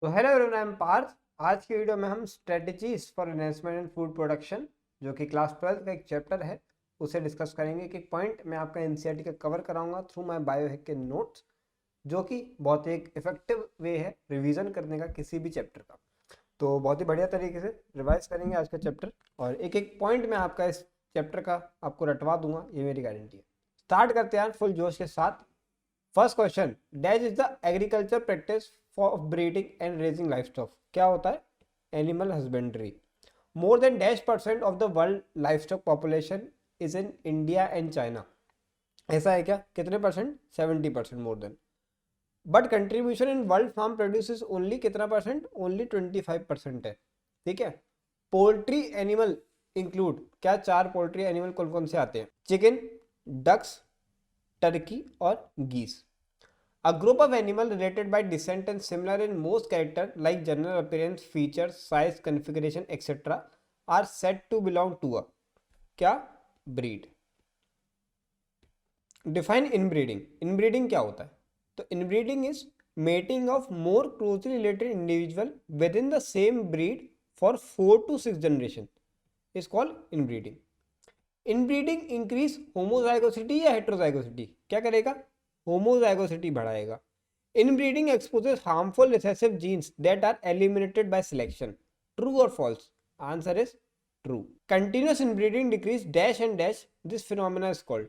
तो hello everyone, I am Parth. आज की वीडियो में हम strategies for enhancement in food production, जो कि क्लास 12 का एक चैप्टर है, उसे डिस्कस करेंगे। एक पॉइंट मैं आपका एनसीईआरटी का कवर कराऊंगा थ्रू माय बायोहैक के नोट्स, जो कि बहुत ही एक इफेक्टिव वे है रिवीजन करने का किसी भी चैप्टर का। तो बहुत ही बढ़िया तरीके से रिवाइज करेंगे आज का चैप्टर, और एक एक पॉइंट मैं आपका इस चैप्टर का आपको रटवा दूंगा, ये मेरी गारंटी है। स्टार्ट करते हैं फुल जोश के साथ। First question, dash is the agriculture practice for breeding and raising livestock. क्या होता है? Animal husbandry. More than dash percent of the world livestock population is in India and China. ऐसा है क्या? कितने percent? 70%, more than. But contribution in world farm produce is only कितना percent? Only 25% है। ठीक है। पोल्ट्री एनिमल इंक्लूड क्या? 4 poultry animal कौन कौन से आते हैं? चिकन, डक्स, टर्की और गीस। A group of animals related by descent and similar in most characters like general appearance, features, size, configuration, etc. are said to belong to a क्या? Breed. Define inbreeding. Inbreeding क्या होता है? तो inbreeding is mating of more closely related individual within the same breed for 4 to 6 generation is called inbreeding. Inbreeding increase homozygosity या heterozygosity? क्या करेगा? Homozygosity बढ़ाएगा। Inbreeding exposes harmful recessive genes that are eliminated by selection. True और false? Answer is true. Continuous inbreeding decrease dash and dash, this phenomena is called.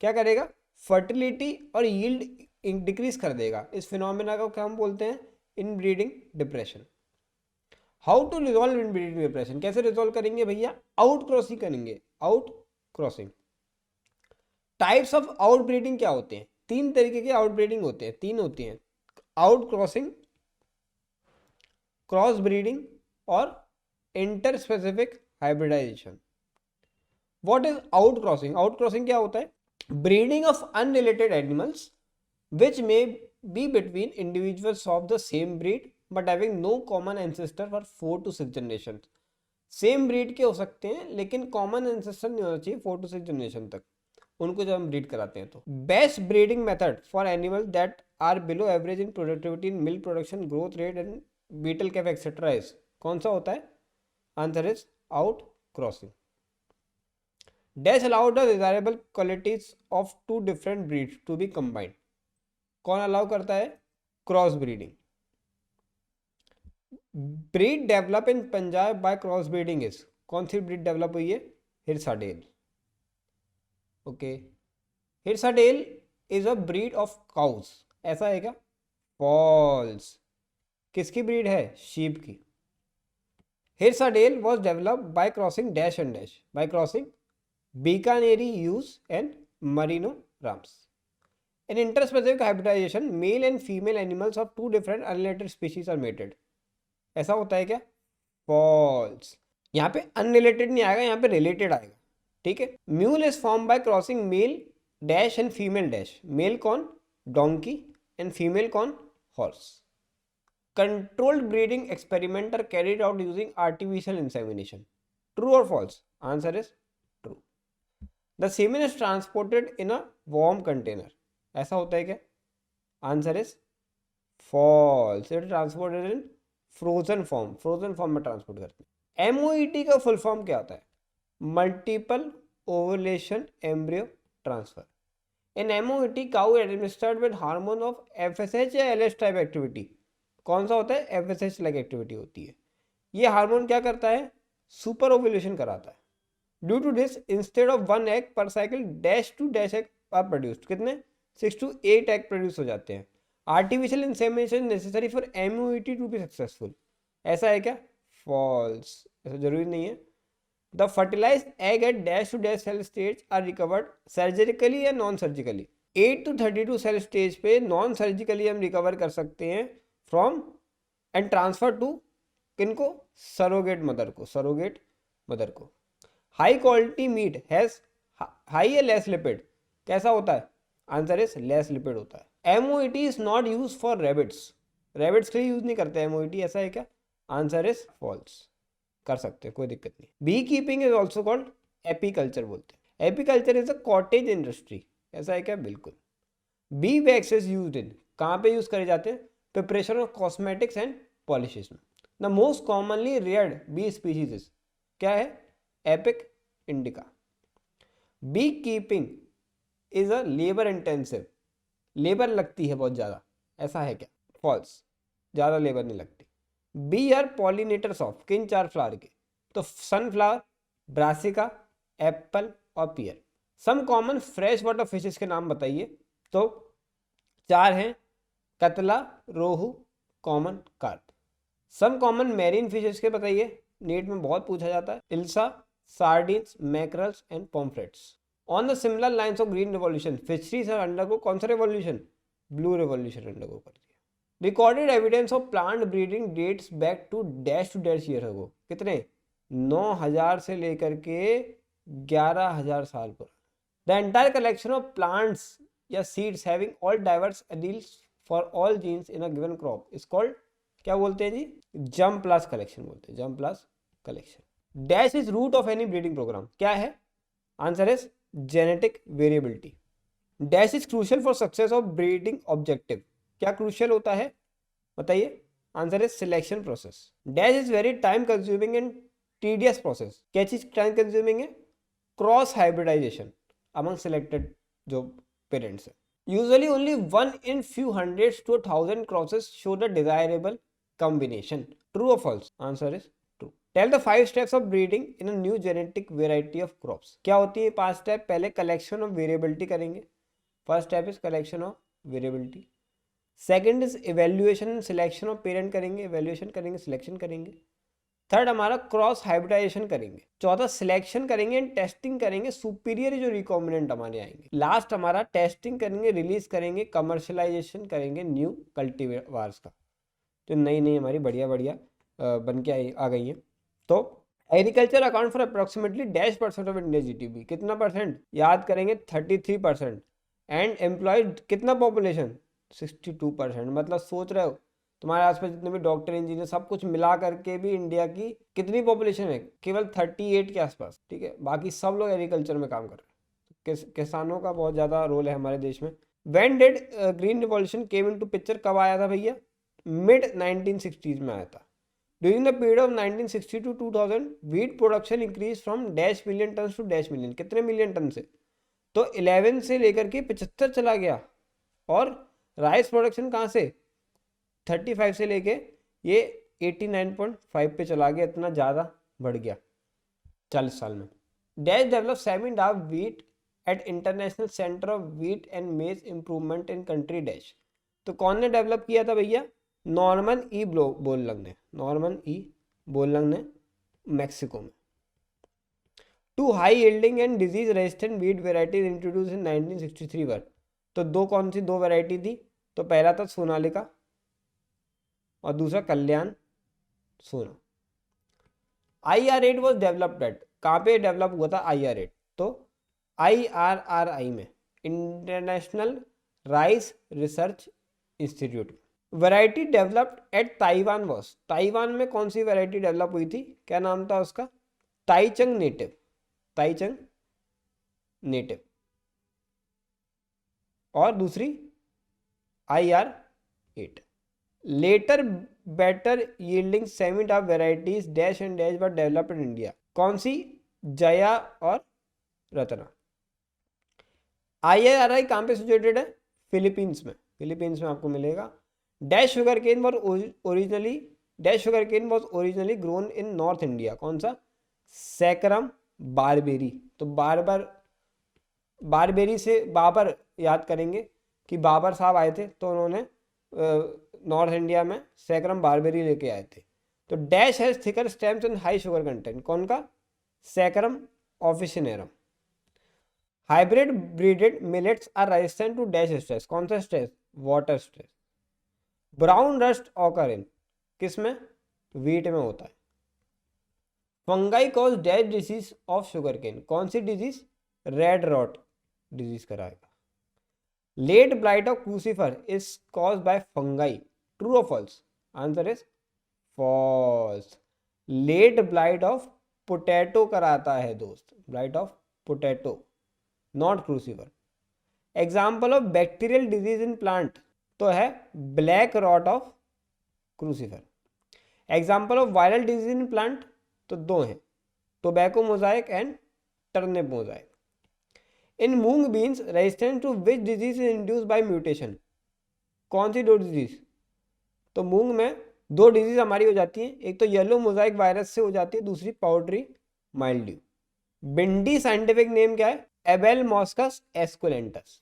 क्या करेगा? Fertility और yield decrease कर देगा। इस फिनोमेना को क्या हम बोलते हैं? Inbreeding depression. How to resolve inbreeding depression? कैसे रिजॉल्व करेंगे भैया? आउट क्रॉसिंग करेंगे। Outcrossing. Types of outbreeding क्या होते हैं? 3 तरीके के आउटब्रीडिंग होते हैं, 3 होती हैं। आउट क्रॉसिंग, क्रॉस ब्रीडिंग और interspecific hybridisation. What is outcrossing? Outcrossing क्या होता है? Breeding of unrelated animals which may be between individuals of the same breed but having no common ancestor for 4 to 6 generation. Same breed के हो सकते हैं लेकिन common ancestor नहीं होना चाहिए 4 to 6 जनरेशन तक, उनको जब हम ब्रीड कराते हैं तो। Best breeding method for animal that are below average in productivity in milk production, growth rate and beetle cap etcetera is कौन सा होता है? Answer is outcrossing. Dash allow the desirable qualities of 2 different breeds to be combined. कौन allow करता है? Cross breeding. Breed develop in Punjab by cross breeding is, कौन सी breed develop हुई है? Hisardale. Okay. Hisardale is a breed of cows. ऐसा है क्या? फॉल्स। किसकी ब्रीड है? शीप की। Hisardale was developed by crossing dash and dash, by crossing Bikaneri ewes and merino rams. In interspecific hybridization, male and female animals of 2 different unrelated species are mated. ऐसा होता है क्या? फॉल्स। यहाँ पे अनरिलेटेड नहीं आएगा, यहाँ पे रिलेटेड आएगा। ठीक है। Mule is form by crossing male dash and female dash. Male कौन? डोंकी। एंड फीमेल कौन? Horse. Controlled breeding experiment are carried out using artificial insemination. True और false? Answer is true. The semen is transported in a warm container. ऐसा होता है क्या? Answer is false. It transported in frozen form, frozen form में transport करते हैं। MOET का full form क्या होता है? Multiple ovulation embryo transfer. In MOET cow administered with hormone of FSH या एलएच टाइप एक्टिविटी। कौन सा होता है? एफएसएच लाइक एक्टिविटी होती है। ये हार्मोन क्या करता है? सुपर ओवुलेशन कराता है। Due to this instead of 1 egg per cycle dash to dash egg are produced. कितने? 6 to 8 एग प्रोड्यूस हो जाते हैं। Artificial insemination necessary for MOET to be successful. ऐसा है क्या? फॉल्स। ऐसा जरूरी नहीं है। The fertilize egg at dash to dash cell stage are recovered surgically या non surgically. 8 to 32 cell stage पे नॉन सर्जिकली हम रिकवर कर सकते हैं फ्रॉम एंड ट्रांसफर टू किनको? सरोगेट मदर को, सरोगेट मदर को। High quality meat has high या लेस लिपिड। कैसा होता है? आंसर इज लेस लिपिड होता है। MOET is not use for rabbits. Rabbits के लिए यूज नहीं करते एमओईटी। ऐसा है क्या? Answer is false. कर सकते हैं, कोई दिक्कत नहीं। Bee keeping is also called apiculture बोलते हैं। Apiculture is a cottage industry. ऐसा है क्या? बिल्कुल। Bee wax is use in, कहाँ पे यूज करे जाते हैं? Preparation of cosmetics and pollination. The most commonly reared bee species is, क्या है? Apis indica. B keeping is a labour intensive, labour लगती है बहुत ज़्यादा, ऐसा है क्या? फॉल्स, ज़्यादा लेबर नहीं लगती। बी आर पॉलिनेटर्स ऑफ, किन 4 फ्लावर के? तो सनफ्लावर, ब्रासिका, एप्पल और pear. Some common fresh water fishes के नाम बताइए। तो 4 हैं, catla, rohu, common, carp. Some common marine fishes के बताइए, नीट में बहुत पूछा जाता है। Hilsa, sardines, mackerels and pomfrets. On the similar lines of green revolution fisheries have undergo कौन सा रिवॉल्यूशन? ब्लू रिवॉल्यूशन अंडरगो कर दिया। Recorded evidence of plant breeding dates back to dash year ago, कितने? 9000 से लेकर के 11000 साल पर। The entire collection of plants या seeds having all diverse alleles for all genes in a given crop is called, क्या बोलते हैं जी? जर्म प्लस कलेक्शन बोलते हैं, germplasm collection. Dash is root of any breeding programme, क्या है? Answer is genetic variability. Dash is crucial for success of breeding objective, क्या crucial होता है बताइए? Answer is selection process. Dash is very time consuming and tedious process, क्या चीज time consuming है? Cross hybridisation among selected जो parents है। Usually only 1 in few hundreds to 1000 crosses show the desirable combination, true or false? Answer is true. Tell the 5 steps of breeding in a new genetic variety of crops, क्या होती है 5 step? पहले collection of variability करेंगे, first step is collection of variability. Second is evaluation and selection of parent करेंगे, evaluation करेंगे, selection करेंगे। Third हमारा cross hybridisation करेंगे। चौथा सिलेक्शन करेंगे एंड टेस्टिंग करेंगे, सुपीरियर जो रिकॉम्बिनेंट हमारे आएंगे। लास्ट हमारा टेस्टिंग करेंगे, रिलीज करेंगे, कमर्शलाइजेशन करेंगे न्यू कल्टीवेटर्स का, जो नई नई हमारी बढ़िया बढ़िया बन के आ गई हैं। तो agriculture account for approximately -% of India GDP, कितना परसेंट? याद करेंगे 33%। एंड एम्प्लॉयड कितना पॉपुलेशन? 62%। मतलब सोच रहे हो तुम्हारे आसपास जितने भी डॉक्टर, इंजीनियर, सब कुछ मिला करके भी इंडिया की कितनी पॉपुलेशन है? केवल 38 के आसपास, ठीक है। बाकी सब लोग एग्रीकल्चर में काम कर रहे हैं। किसानों का बहुत ज़्यादा रोल है हमारे देश में। When did green revolution came into picture, कब आया था भैया? मिड 1960s में आया था। During the period of 1960 to 2000 wheat production increase from dash million ton to dash million, कितने मिलियन टन से? तो 11 से लेकर के 75 चला गया। और राइस प्रोडक्शन कहाँ से? 35 से लेके ये 89.5 पे चला गया, इतना ज़्यादा बढ़ गया 40 साल में। Dash develop semi dwarf wheat at international centre of wheat and maize improvement in country dash, तो कौन ने डेवलप किया था भैया? नॉर्मन ई बोरलंग ने, नॉर्मन ई बोरलंग ने मैक्सिको में। Two high yielding and disease resistant wheat varieties introduce in 1963 were, तो दो कौन सी दो वेराइटी थी? तो पहला था सोनालिका और दूसरा कल्याण सोना। IR8 वॉज डेवलप्ड एट, कहाँ पे डेवलप हुआ था IR8? तो IRRI में, international rice research institute. Variety developed eight Taiwan was, Taiwan में कौन सी वैरायटी डेवलप हुई थी? क्या नाम था उसका? Taichung native, Taichung native. और दूसरी IR8। Later better yielding semi dwarf varieties dash and dash were developed in India, कौन सी? जया और रत्ना। IRRI कहाँ पे सिचुएटेड है? फिलीपींस में, फिलीपींस में आपको मिलेगा। Dash sugar cane was originally grown in north India, कौन सा? Saccharum barberry. तो बारबेरी से बाबर याद करेंगे कि बाबर साहब आए थे तो उन्होंने नॉर्थ इंडिया में सैकरम बारबेरी लेके आए थे। तो dash has thicker stems and high sugar content, कौन का? Saccharum officinarum. Hybrid breeded millets are resistant to dash stress, कौन सा stress? Water stress. Brown rust occur in, किस में? व्हीट में होता है। Fungi cause dash disease of sugar cane, कौन सी डिजीज? रेड रॉट डिजीज कराएगा। Late blight of crucifer is caused by fungi, true और false? Answer is false. Late blight of potato कराता है दोस्त, blight of potato, not crucifer. Example of bacterial disease in plant तो है black rot of crucifer. Example of viral disease in plant तो दो हैं, tobacco mosaic and turnip mosaic. In moong beans resistance to which disease is induce by mutation, कौन सी दो disease? तो मूंग में दो डिजीज हमारी हो जाती हैं, एक तो येलो मोजाइक वायरस से हो जाती है, दूसरी powdery mildew. Bhindi scientific name क्या है? Abelmoschus esculentus.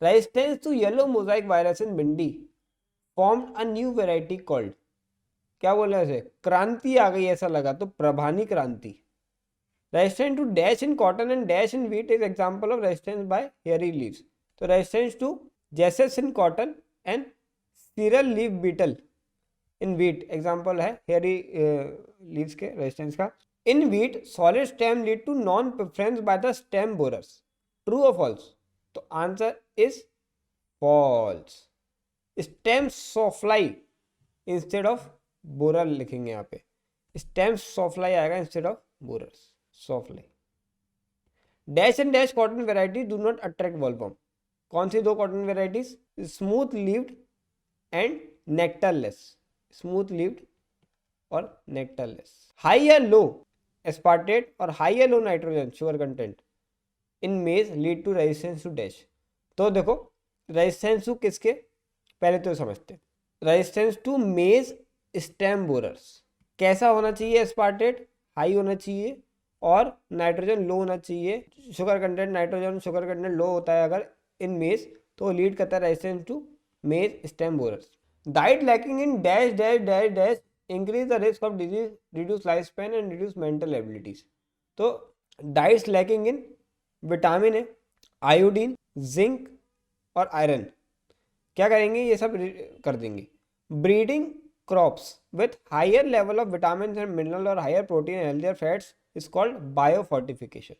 Resistance to yellow mosaic virus in bhindi formed a new variety called, क्या बोला इसे? क्रांति आ गई ऐसा लगा, तो Parbhani Kranti. Resistance to dash in cotton and dash in wheat is example of resistance by hairy leaves. तो रेजिस्टेंस टू जैसेस in cotton and cereal leaf beetle in wheat example है हेयरी लीव्स के रेजिस्टेंस का। In wheat solid stem lead to non preference by the stem borers, true और false? तो answer is false. Stem sawfly instead of borer लिखेंगे यहाँ पे, stem sawfly आएगा instead of borers, sawfly. Dash and dash cotton variety do not attract वॉलपॉम, कौन सी दो cotton varieties? Smooth leaved and nectarless, smooth leaved और नेक्टरलेस। हाई या लो एस्पार्टेट और हाई या low nitrogen sugar content in maize lead to resistance to dash. तो देखो रेजिस्टेंस टू किसके, पहले तो समझते। Resistance to maize stem borers कैसा होना चाहिए? एस्पार्टेट हाई होना चाहिए और नाइट्रोजन लो होना चाहिए। Sugar content, nitrogen sugar content low होता है अगर इन मेज, तो लीड करता है resistance to maize stem borers. Diet lacking in dash dash dash dash increase the risk of disease, reduce life span and reduce mental abilities. तो diets lacking in vitamin है, iodine, zinc और iron, क्या करेंगे? ये सब कर देंगे। Breeding crops with higher level of vitamin and mineral और higher protein and healthier fats is called biofortification.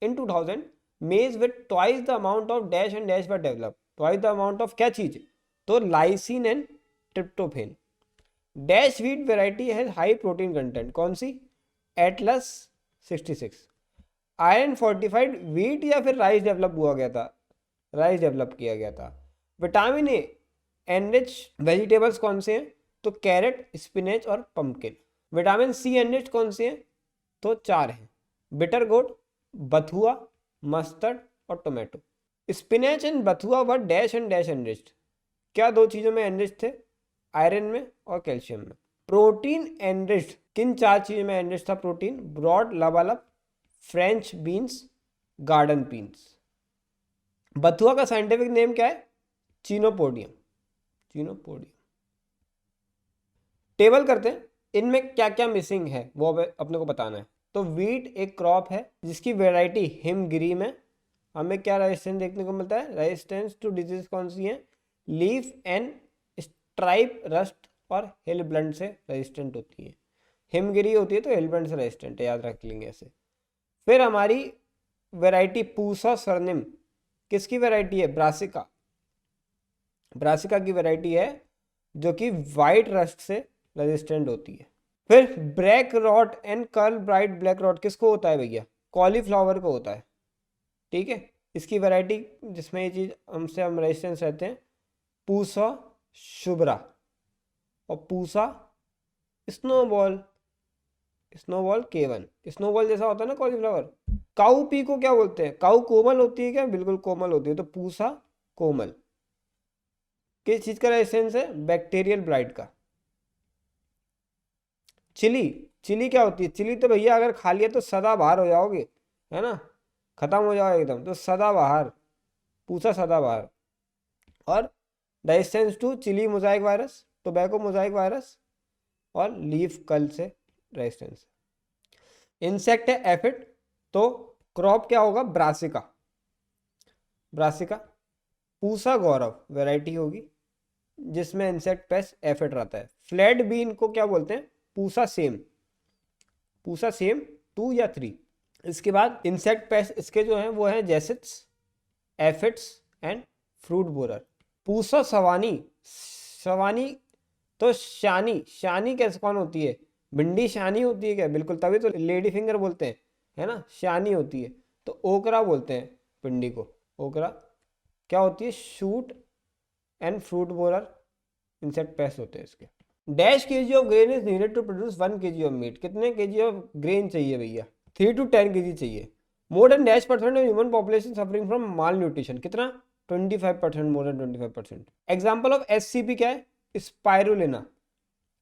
In 2000 maize with twice the amount of dash and dash were develop, twice the amount of क्या चीज? तो lysine and tryptophan. Dash wheat variety has high protein content, कौन सी? Atlas 66। Iron fortified wheat या फिर rice develop हुआ गया था? राइस डेवलप किया गया था। विटामिन ए एनरिच वेजिटेबल्स कौन से हैं? तो कैरेट, स्पिनेच और पंपकिन। विटामिन सी एनरिच कौन से हैं? तो 4 हैं, बिटर गोट, बथुआ, मस्टर्ड और टोमेटो। स्पिनेच एंड बथुआ वर डैश एंड डैश एनरिच्ड, क्या दो चीजों में एनरिच थे? आयरन में और कैल्शियम में। प्रोटीन एनरिच्ड किन 4 चीजों में एनरिच था प्रोटीन? ब्रॉड लबालब, फ्रेंच बीन्स, गार्डन बीन्स। बथुआ का साइंटिफिक नेम क्या है? Chenopodium, Chenopodium. टेबल करते हैं, इनमें क्या क्या मिसिंग है वो अपने को बताना है। तो वीट एक क्रॉप है जिसकी वेराइटी हिमगिरी में हमें क्या रेजिस्टेंस देखने को मिलता है? रेजिस्टेंस टू डिजीज कौन सी है? लीफ एंड स्ट्राइप रस्ट और हिल ब्लंट से रेजिस्टेंट होती है। हिमगिरी होती है तो हिल ब्लंट से रेजिस्टेंट है, याद रख लेंगे ऐसे। फिर हमारी वेराइटी पूसा सरनिम किसकी वेराइटी है? ब्रासिका, ब्रासिका की वेराइटी है जो कि वाइट रस्ट से रेजिस्टेंट होती है। फिर black rot and curl blight black rot किसको होता है भैया? कॉलीफ्लावर को होता है, ठीक है। इसकी वैरायटी जिसमें ये चीज हमसे हम रेजिस्टेंस रहते हैं, पूसा शुभ्रा और Pusa snowball, snowball K1, snowball जैसा होता है ना कॉलीफ्लावर। काऊ पी को क्या बोलते हैं? काऊ कोमल होती है क्या? बिल्कुल कोमल होती है, तो पूसा कोमल। किस चीज का रेजिस्टेंस है? बैक्टीरियल ब्लाइट का। चिली, चिली क्या होती है? चिली तो भैया अगर खा लिया तो सदाबहार हो जाओगे, है ना, खत्म हो जाओगे एकदम, तो सदाबहार, पूसा सदाबहार। और resistance to chilli mosaic virus, tobacco mosaic virus और लीफ कल से रेजिस्टेंस। इंसेक्ट है एफिड, तो क्रॉप क्या होगा? Brassica, brassica. Pusa Gaurav variety होगी जिसमें इंसेक्ट पेस्ट एफिड रहता है। फ्लैट बीन को क्या बोलते हैं? पूसा सेम, पूसा सेम 2 या 3। इसके बाद इंसेक्ट पेस्ट इसके जो हैं वो हैं jassids, aphids and fruit borer. Pusa Sawani, Sawani तो शानी, शानी कैसे कौन होती है? भिंडी शानी होती है क्या? बिल्कुल, तभी तो लेडी फिंगर बोलते हैं, है ना, शानी होती है। तो ओकरा बोलते हैं भिंडी को, ओकरा क्या होती है? Shoot and fruit borer insect pest होते हैं इसके। Dash KG of grain is needed to produce 1 KG of meat, कितने केजी ऑफ ग्रेन चाहिए भैया? 3 to 10 केजी चाहिए। More than dash percent of human population suffering from malnutrition, कितना? 25%, more than 25%। Example of SCP क्या है? Spirulina.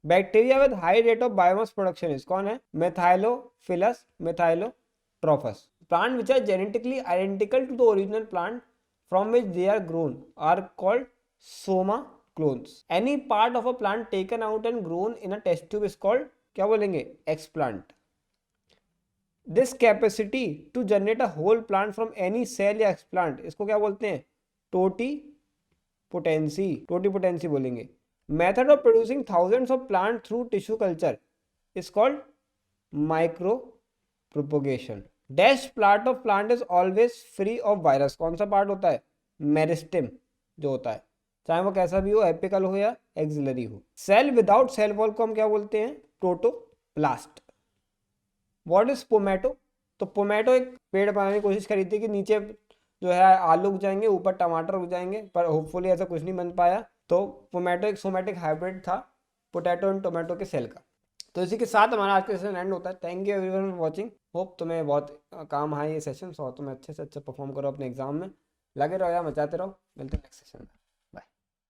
Bacteria with high rate of biomass production is, कौन है? Methylophilus मेथाइलोट्रोफस। Plant which are genetically identical to the original plant from which they are grown are called soma clones. Any part of a plant taken out and grown in a test tube is called, क्या बोलेंगे? explant. This capacity to generate a whole plant from any cell या explant, इसको क्या बोलते हैं? Totipotency, totipotency बोलेंगे। Method of producing thousands of plants through tissue culture is called micro propagation. Dash part of plant is always free of virus, कौन सा part होता है? मेरिस्टेम जो होता है, चाहे वो कैसा भी हो, एपिकल हो या एक्सिलरी हो। सेल विदाउट सेल वॉल को हम क्या बोलते हैं? प्रोटोप्लास्ट। What is pomato? तो पोमैटो एक पेड़ बनाने की कोशिश करी थी कि नीचे जो है आलू उग जाएंगे, ऊपर टमाटर उग जाएंगे, पर होपफुली ऐसा कुछ नहीं बन पाया। तो पोमैटो एक सोमैटिक हाइब्रिड था पोटैटो एंड टोमेटो के सेल का। तो इसी के साथ हमारा आज का सेशन एंड होता है। Thank you everyone for watching. Hope तुम्हें बहुत काम आए ये सेशन और तुम्हें अच्छे से अच्छा परफॉर्म करो अपने एग्जाम में। लगे रहो या मचाते रहो। मिलते हैं नेक्स्ट सेशन में।